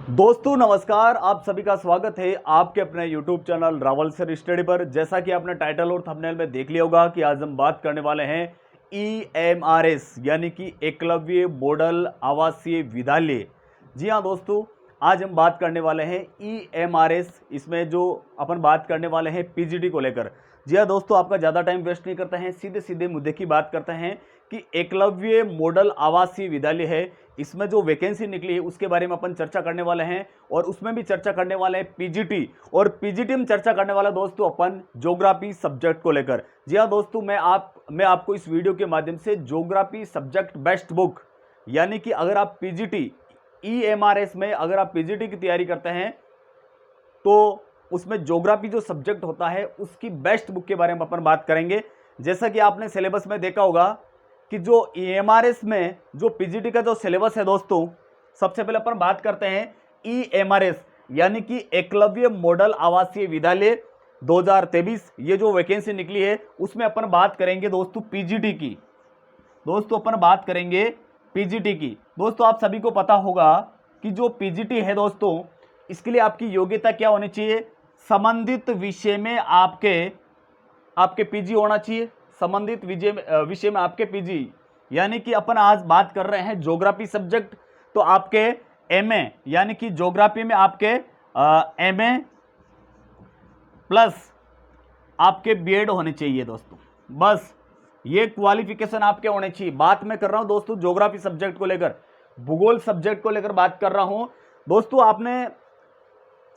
दोस्तों नमस्कार, आप सभी का स्वागत है आपके अपने YouTube channel Rawal sir study पर। जैसा कि आपने टाइटल और थंबनेल में देख लिया होगा कि आज हम बात करने वाले हैं EMRS यानी कि एकलव्य मॉडल आवासीय विद्यालय। जी हाँ दोस्तों, आज हम बात करने वाले हैं EMRS। इसमें जो अपन बात करने वाले हैं PGT को लेकर। जी हाँ दोस्तों, आपका ज़्यादा टाइम वेस्ट नहीं करते हैं, सीधे सीधे मुद्दे की बात करते हैं कि एकलव्य मॉडल आवासीय विद्यालय है, इसमें जो वैकेंसी निकली है उसके बारे में अपन चर्चा करने वाले हैं। और उसमें भी चर्चा करने वाले हैं पीजीटी, और पीजीटी में चर्चा करने वाला दोस्तों अपन ज्योग्राफी सब्जेक्ट को लेकर। जी हाँ दोस्तों, मैं आपको इस वीडियो के माध्यम से ज्योग्राफी सब्जेक्ट बेस्ट बुक, यानी कि अगर आप पीजीटी EMRS में अगर आप पीजीटी की तैयारी करते हैं तो उसमें ज्योग्राफी जो सब्जेक्ट होता है उसकी बेस्ट बुक के बारे में अपन बात करेंगे। जैसा कि आपने सिलेबस में देखा होगा कि जो EMRS में जो पीजीटी का जो सिलेबस है दोस्तों, सबसे पहले अपन बात करते हैं EMRS यानी कि एकलव्य मॉडल आवासीय विद्यालय 2023। ये जो वैकेंसी निकली है उसमें अपन बात करेंगे दोस्तों पीजीटी की। दोस्तों अपन बात करेंगे पीजीटी की। दोस्तों आप सभी को पता होगा कि जो पीजीटी है दोस्तों, इसके लिए आपकी योग्यता क्या होनी चाहिए? संबंधित विषय में आपके पीजी होना चाहिए। संबंधित विषय में आपके पीजी, यानी कि अपन आज बात कर रहे हैं ज्योग्राफी सब्जेक्ट, तो आपके एमए यानी कि ज्योग्राफी में आपके एमए प्लस आपके बीएड होने चाहिए दोस्तों। बस ये क्वालिफिकेशन आपके होने चाहिए। बात मैं कर रहा हूं दोस्तों ज्योग्राफी सब्जेक्ट को लेकर, भूगोल सब्जेक्ट को लेकर बात कर रहा हूं। दोस्तों आपने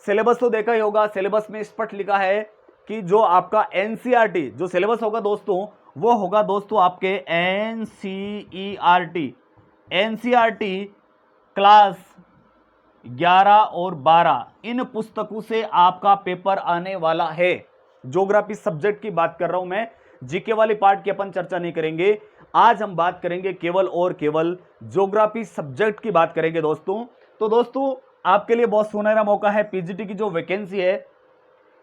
सिलेबस तो देखा ही होगा, सिलेबस में स्पष्ट लिखा है कि जो आपका एनसीईआरटी जो सिलेबस होगा दोस्तों, वो होगा दोस्तों आपके एनसीईआरटी क्लास 11 और 12 इन पुस्तकों से आपका पेपर आने वाला है। ज्योग्राफी सब्जेक्ट की बात कर रहा हूं मैं, जीके वाली पार्ट की अपन चर्चा नहीं करेंगे। आज हम बात करेंगे केवल और केवल ज्योग्राफी सब्जेक्ट की बात करेंगे दोस्तों। तो दोस्तों आपके लिए बहुत सुनहरा मौका है, पीजीटी की जो वैकेंसी है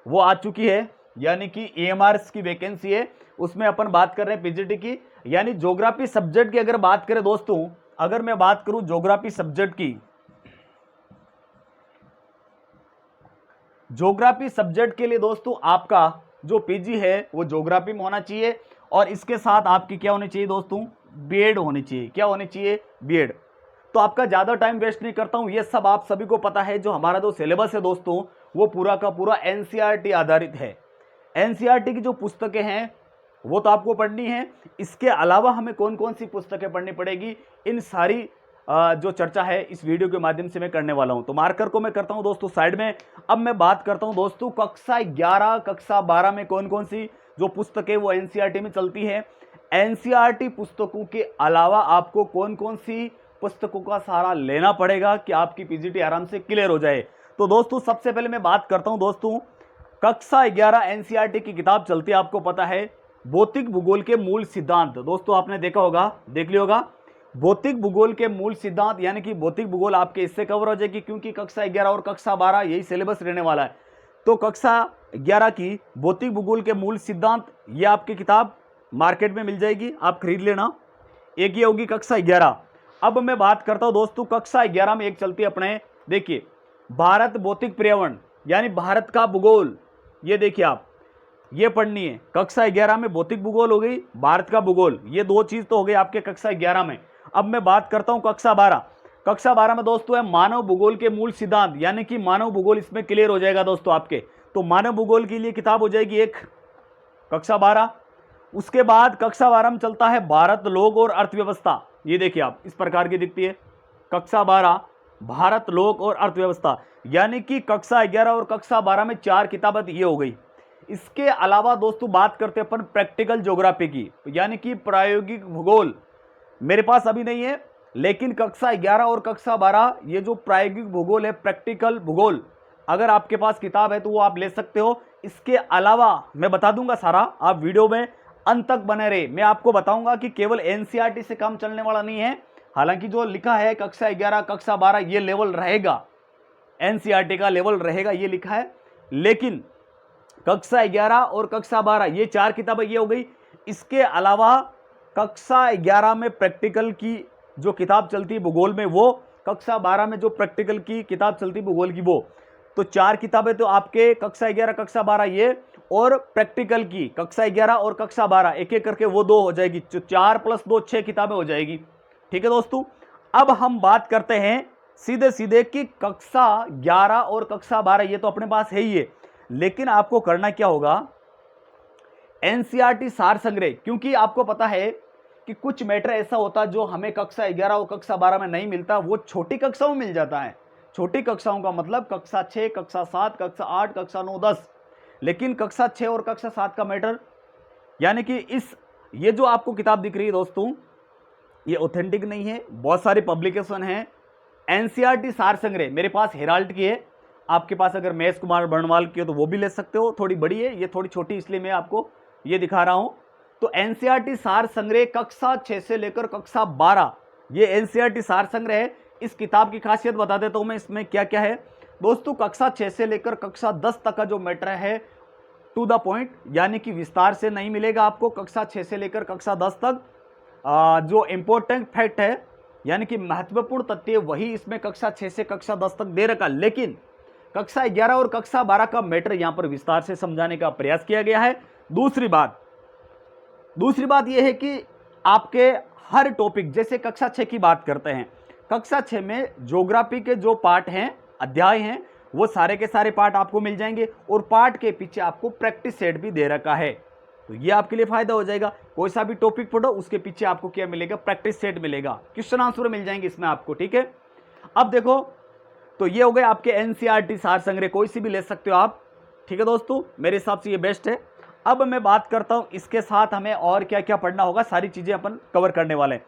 वो आ चुकी है, यानी कि EMRS की वैकेंसी है, उसमें अपन बात कर रहे हैं पीजीटी की। यानी ज्योग्राफी सब्जेक्ट की अगर बात करें दोस्तों, अगर मैं बात करूं ज्योग्राफी सब्जेक्ट की, ज्योग्राफी सब्जेक्ट के लिए दोस्तों आपका जो पीजी है वो ज्योग्राफी में होना चाहिए, और इसके साथ आपकी क्या होनी चाहिए दोस्तों? बीएड होनी चाहिए। क्या होनी चाहिए? बीएड। तो आपका ज़्यादा टाइम वेस्ट नहीं करता हूं, ये सब आप सभी को पता है। जो हमारा जो सिलेबस है दोस्तों, वो पूरा का पूरा एनसीईआरटी आधारित है। एनसीईआरटी की जो पुस्तकें हैं वो तो आपको पढ़नी है। इसके अलावा हमें कौन कौन सी पुस्तकें पढ़नी पड़ेगी, इन सारी जो चर्चा है इस वीडियो के माध्यम से मैं करने वाला हूं। तो मार्कर को मैं करता हूं दोस्तों साइड में। अब मैं बात करता हूं दोस्तों कक्षा 11 कक्षा 12 में कौन कौन सी जो पुस्तकें वो एनसीईआरटी में चलती है। एनसीईआरटी पुस्तकों के अलावा आपको कौन कौन सी पुस्तकों का सहारा लेना पड़ेगा कि आपकी पीजीटी आराम से क्लियर हो जाए। तो दोस्तों सबसे पहले मैं बात करता हूं दोस्तों, कक्षा 11 एनसीईआरटी की किताब चलती है, आपको पता है, भौतिक भूगोल के मूल सिद्धांत। दोस्तों आपने देखा होगा, देख लिया होगा, भौतिक भूगोल के मूल सिद्धांत, यानी कि भौतिक भूगोल आपके इससे कवर हो जाएगी, क्योंकि कक्षा 11 और कक्षा 12 यही सिलेबस रहने वाला है। तो कक्षा 11 की भौतिक भूगोल के मूल सिद्धांत, ये आपकी किताब मार्केट में मिल जाएगी, आप खरीद लेना। एक ये होगी कक्षा 11। अब मैं बात करता हूं दोस्तों कक्षा 11 में एक चलती है अपने, देखिए, भारत भौतिक पर्यावरण यानी भारत का भूगोल। ये देखिए आप, ये पढ़नी है कक्षा 11 में। भौतिक भूगोल हो गई, भारत का भूगोल, ये दो चीज तो हो गई आपके कक्षा 11 में। अब मैं बात करता हूं कक्षा 12। कक्षा 12 में दोस्तों है मानव भूगोल के मूल सिद्धांत, यानी कि मानव भूगोल इसमें क्लियर हो जाएगा दोस्तों आपके। तो मानव भूगोल के लिए किताब हो जाएगी एक, कक्षा 12। उसके बाद कक्षा 12 में चलता है भारत लोक और अर्थव्यवस्था। ये देखिए आप, इस प्रकार की दिखती है कक्षा 12, भारत लोक और अर्थव्यवस्था। यानी कि कक्षा 11 और कक्षा 12 में 4 किताबें ये हो गई। इसके अलावा दोस्तों बात करते हैं अपन प्रैक्टिकल ज्योग्राफी की, यानी कि प्रायोगिक भूगोल। मेरे पास अभी नहीं है, लेकिन कक्षा 11 और कक्षा 12 ये जो प्रायोगिक भूगोल है, प्रैक्टिकल भूगोल, अगर आपके पास किताब है तो वो आप ले सकते हो। इसके अलावा मैं बता दूंगा सारा, आप वीडियो में अंत तक बने रहे। मैं आपको बताऊंगा कि केवल एनसीईआरटी से काम चलने वाला नहीं है। हालांकि जो लिखा है कक्षा 11 कक्षा 12 ये लेवल रहेगा, एनसीईआरटी का लेवल रहेगा, ये लिखा है। लेकिन कक्षा 11 और कक्षा 12 ये 4 किताबें ये हो गई। इसके अलावा कक्षा 11 में प्रैक्टिकल की जो किताब चलती है भूगोल में, वो कक्षा 12 में जो प्रैक्टिकल की किताब चलती भूगोल की, वो तो 4 किताबें तो आपके कक्षा 11 कक्षा 12 ये, और प्रैक्टिकल की कक्षा 11 और कक्षा 12 एक एक करके वो 2 हो जाएगी, 4 + 2 6 किताबें हो जाएगी। ठीक है दोस्तों, अब हम बात करते हैं सीधे सीधे कि कक्षा 11 और कक्षा 12 ये तो अपने पास है ही है, लेकिन आपको करना क्या होगा, एनसीईआरटी सार संग्रह, क्योंकि आपको पता है कि कुछ मैटर ऐसा होता है जो हमें कक्षा 11 और कक्षा 12 में नहीं मिलता, वो छोटी कक्षाओं में मिल जाता है। छोटी कक्षाओं का मतलब कक्षा 6, कक्षा 7, कक्षा 8, कक्षा 9, 10, लेकिन कक्षा 6 और कक्षा 7 का मैटर, यानी कि ये जो आपको किताब दिख रही है दोस्तों, ये ऑथेंटिक नहीं है, बहुत सारी पब्लिकेशन है। एनसीईआरटी सार संग्रह मेरे पास हेराल्ड की है, आपके पास अगर महेश कुमार बर्णवाल की हो तो वो भी ले सकते हो, थोड़ी बड़ी है, ये थोड़ी छोटी इसलिए मैं आपको ये दिखा रहा हूं। तो एनसीईआरटी सार संग्रह कक्षा 6 से लेकर कक्षा 12, ये एनसीईआरटी सार संग्रह है। इस किताब की खासियत बता देता हूं मैं, इसमें क्या क्या है दोस्तों। कक्षा 6 से लेकर कक्षा 10 तक का जो मैटर है टू द पॉइंट, यानी कि विस्तार से नहीं मिलेगा आपको। कक्षा 6 से लेकर कक्षा 10 तक जो इंपॉर्टेंट फैक्ट है, यानी कि महत्वपूर्ण तथ्य, वही इसमें कक्षा 6 से कक्षा 10 तक दे रखा, लेकिन कक्षा 11 और कक्षा 12 का मैटर यहां पर विस्तार से समझाने का प्रयास किया गया है। दूसरी बात यह है कि आपके हर टॉपिक, जैसे कक्षा 6 की बात करते हैं, कक्षा 6 में ज्योग्राफी के जो पार्ट हैं, अध्याय हैं, वो सारे के सारे पार्ट आपको मिल जाएंगे, और पार्ट के पीछे आपको प्रैक्टिस सेट भी दे रखा है, तो ये आपके लिए फायदा हो जाएगा। कोई सा भी टॉपिक पढ़ो, उसके पीछे आपको क्या मिलेगा, प्रैक्टिस सेट मिलेगा, क्वेश्चन आंसर मिल जाएंगे इसमें आपको। ठीक है, अब देखो, तो ये हो गए आपके एनसीईआरटी सार संग्रह, कोई सी भी ले सकते हो आप। ठीक है दोस्तों, मेरे हिसाब से ये बेस्ट है। अब मैं बात करता हूं इसके साथ हमें और क्या क्या पढ़ना होगा, सारी चीजें अपन कवर करने वाले हैं।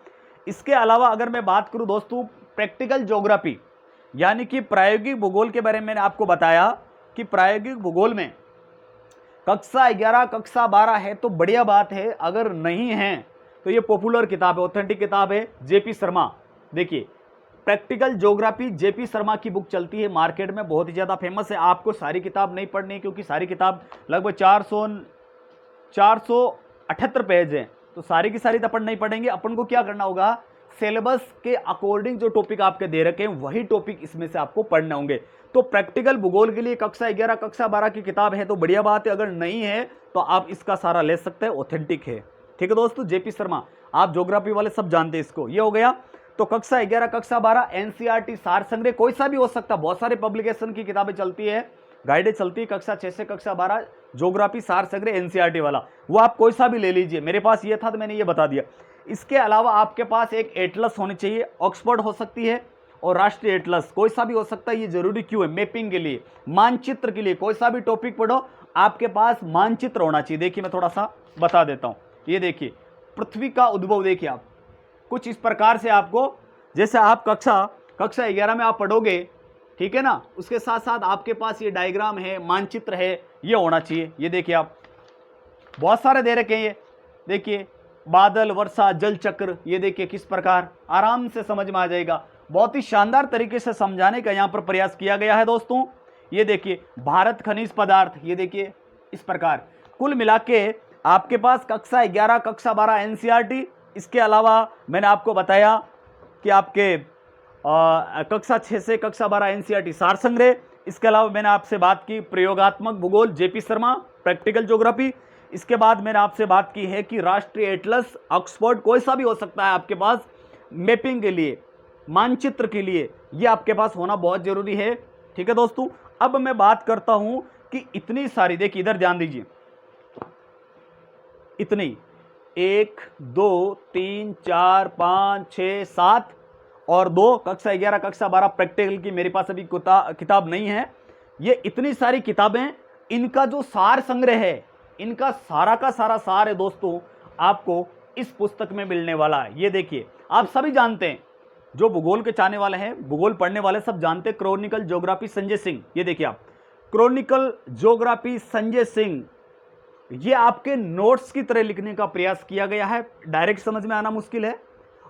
इसके अलावा अगर मैं बात करूं दोस्तों, प्रैक्टिकल ज्योग्राफी यानी कि प्रायोगिक भूगोल के बारे में मैंने आपको बताया कि प्रायोगिक भूगोल में कक्षा 11 कक्षा 12 है तो बढ़िया बात है, अगर नहीं है तो ये पॉपुलर किताब है, ऑथेंटिक किताब है, जेपी शर्मा। देखिए, प्रैक्टिकल ज्योग्राफी जेपी शर्मा की बुक चलती है मार्केट में, बहुत ही ज़्यादा फेमस है। आपको सारी किताब नहीं पढ़नी, क्योंकि सारी किताब लगभग 478 पेज है, तो सारी की सारी तो अपन नहीं पढ़ेंगे। अपन को क्या करना होगा, सिलेबस के अकॉर्डिंग जो टॉपिक आपके दे रखे हैं वही टॉपिक इसमें से आपको पढ़ने होंगे। तो प्रैक्टिकल भूगोल के लिए कक्षा 11 कक्षा 12 की किताब है तो बढ़िया बात है, अगर नहीं है तो आप इसका सारा ले सकते हैं, ऑथेंटिक है। ठीक है दोस्तों, जेपी शर्मा, आप ज्योग्राफी वाले सब जानते हैं इसको। ये हो गया, तो कक्षा 11 कक्षा 12 एनसीईआरटी सार संग्रह कोई सा भी हो सकता है, बहुत सारे पब्लिकेशन की किताबें चलती है, गाइडें चलती है, कक्षा 6 से कक्षा 12 ज्योग्राफी सार संग्रह एनसीईआरटी वाला, वो आप कोई सा भी ले लीजिए। मेरे पास ये था तो मैंने ये बता दिया। इसके अलावा आपके पास एक एटलस होनी चाहिए, ऑक्सफोर्ड हो सकती है और राष्ट्रीय एटलस, कोई सा भी हो सकता है। ये जरूरी क्यों है, मैपिंग के लिए, मानचित्र के लिए, कोई सा भी टॉपिक पढ़ो आपके पास मानचित्र होना चाहिए। देखिए मैं थोड़ा सा बता देता हूँ, ये देखिए पृथ्वी का उद्भव, देखिए आप कुछ इस प्रकार से आपको, जैसे आप कक्षा 11 में आप पढ़ोगे, ठीक है ना, उसके साथ साथ आपके पास ये डायग्राम है, मानचित्र है, ये होना चाहिए। ये देखिए आप, बहुत सारे दे रखे हैं, ये देखिए बादल, वर्षा, जल चक्र, ये देखिए किस प्रकार, आराम से समझ में आ जाएगा। बहुत ही शानदार तरीके से समझाने का यहाँ पर प्रयास किया गया है दोस्तों। ये देखिए भारत खनिज पदार्थ, ये देखिए इस प्रकार। कुल मिला के आपके पास कक्षा 11 कक्षा 12 एनसीईआरटी, इसके अलावा मैंने आपको बताया कि आपके कक्षा 6 से कक्षा 12 एनसीईआरटी सार संग्रह, इसके अलावा मैंने आपसे बात की प्रयोगात्मक भूगोल जेपी शर्मा, प्रैक्टिकल ज्योग्राफी। इसके बाद मैंने आपसे बात की है कि राष्ट्रीय एटलस, ऑक्सफोर्ड, कोई सा भी हो सकता है आपके पास, मैपिंग के लिए, मानचित्र के लिए, ये आपके पास होना बहुत जरूरी है। ठीक है दोस्तों, अब मैं बात करता हूं कि इतनी सारी, देखिए इधर ध्यान दीजिए, इतनी 1 2 3 4 5 6 7 और 2 कक्षा 11 कक्षा 12 प्रैक्टिकल की मेरे पास अभी किताब नहीं है। ये इतनी सारी किताबें, इनका जो सार संग्रह है, इनका सारा का सारा सार है दोस्तों, आपको इस पुस्तक में मिलने वाला है। ये देखिए, आप सभी जानते हैं, जो भूगोल के चाहने वाले हैं, भूगोल पढ़ने वाले सब जानते हैं, क्रॉनिकल ज्योग्राफी संजय सिंह। ये देखिए आप, क्रॉनिकल ज्योग्राफी संजय सिंह, ये आपके नोट्स की तरह लिखने का प्रयास किया गया है। डायरेक्ट समझ में आना मुश्किल है,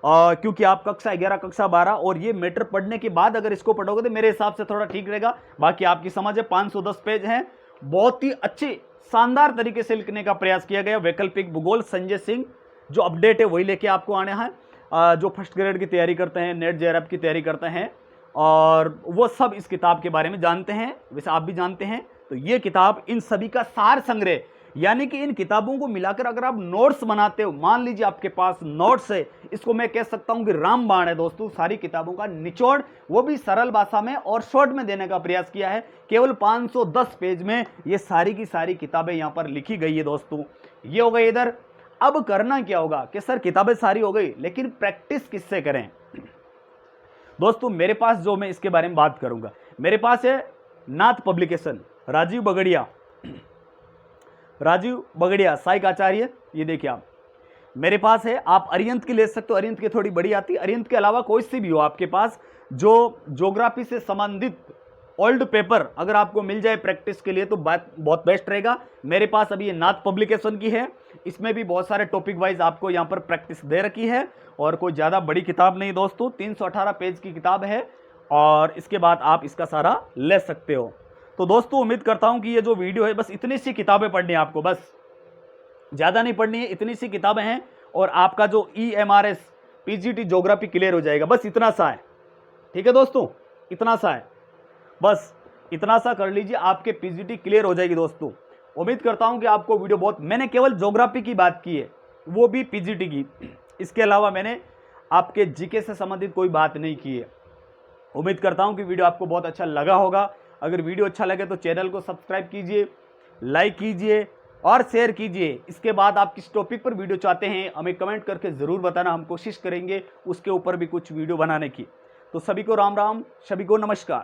क्योंकि आप कक्षा 11 कक्षा 12 और ये मैटर पढ़ने के बाद अगर इसको पढ़ोगे तो मेरे हिसाब से थोड़ा ठीक रहेगा। बाकी आपकी समझ है, 510 पेज हैं, बहुत ही अच्छे शानदार तरीके से लिखने का प्रयास किया गया। वैकल्पिक भूगोल संजय सिंह, जो अपडेट है वही लेके आपको आने हैं। जो फर्स्ट ग्रेड की तैयारी करते हैं, नेट जेआरएफ की तैयारी करते हैं, और वो सब इस किताब के बारे में जानते हैं, वैसे आप भी जानते हैं। तो ये किताब इन सभी का सार संग्रह, यानी कि इन किताबों को मिलाकर अगर आप नोट्स बनाते हो, मान लीजिए आपके पास नोट्स है, इसको मैं कह सकता हूं कि रामबाण है दोस्तों, सारी किताबों का निचोड़, वो भी सरल भाषा में और शॉर्ट में देने का प्रयास किया है। केवल 510 पेज में ये सारी की सारी किताबें यहां पर लिखी गई है दोस्तों। ये हो गई इधर। अब करना क्या होगा कि सर किताबें सारी हो गई, लेकिन प्रैक्टिस किससे करें दोस्तों? मेरे पास जो, मैं इसके बारे में बात करूंगा, मेरे पास है नाथ पब्लिकेशन, राजीव बगड़िया सहायक आचार्य। ये देखिए आप, मेरे पास है, आप अरिहंत की ले सकते हो, अरिहंत की थोड़ी बड़ी आती है। अरिहंत के अलावा कोई सी भी हो आपके पास जो ज्योग्राफी से संबंधित ओल्ड पेपर अगर आपको मिल जाए प्रैक्टिस के लिए तो बात बहुत बेस्ट रहेगा। मेरे पास अभी ये नाथ पब्लिकेशन की है, इसमें भी बहुत सारे टॉपिक वाइज आपको यहाँ पर प्रैक्टिस दे रखी है, और कोई ज़्यादा बड़ी किताब नहीं दोस्तों, 318 पेज की किताब है, और इसके बाद आप इसका सारा ले सकते हो। तो दोस्तों उम्मीद करता हूँ कि ये जो वीडियो है, बस इतनी सी किताबें पढ़नी है आपको, बस ज़्यादा नहीं पढ़नी है, इतनी सी किताबें हैं, और आपका जो EMRS PGT ज्योग्राफी क्लियर हो जाएगा। बस इतना सा है, ठीक है दोस्तों, इतना सा है, बस इतना सा कर लीजिए, आपके PGT क्लियर हो जाएगी दोस्तों। उम्मीद करता हूं कि आपको वीडियो बहुत, मैंने केवल ज्योग्राफी की बात की है, वो भी PGT की, इसके अलावा मैंने आपके जीके से संबंधित कोई बात नहीं की है। उम्मीद करता हूं कि वीडियो आपको बहुत अच्छा लगा होगा। अगर वीडियो अच्छा लगे तो चैनल को सब्सक्राइब कीजिए, लाइक कीजिए और शेयर कीजिए। इसके बाद आप किस टॉपिक पर वीडियो चाहते हैं हमें कमेंट करके ज़रूर बताना, हम कोशिश करेंगे उसके ऊपर भी कुछ वीडियो बनाने की। तो सभी को राम राम, सभी को नमस्कार।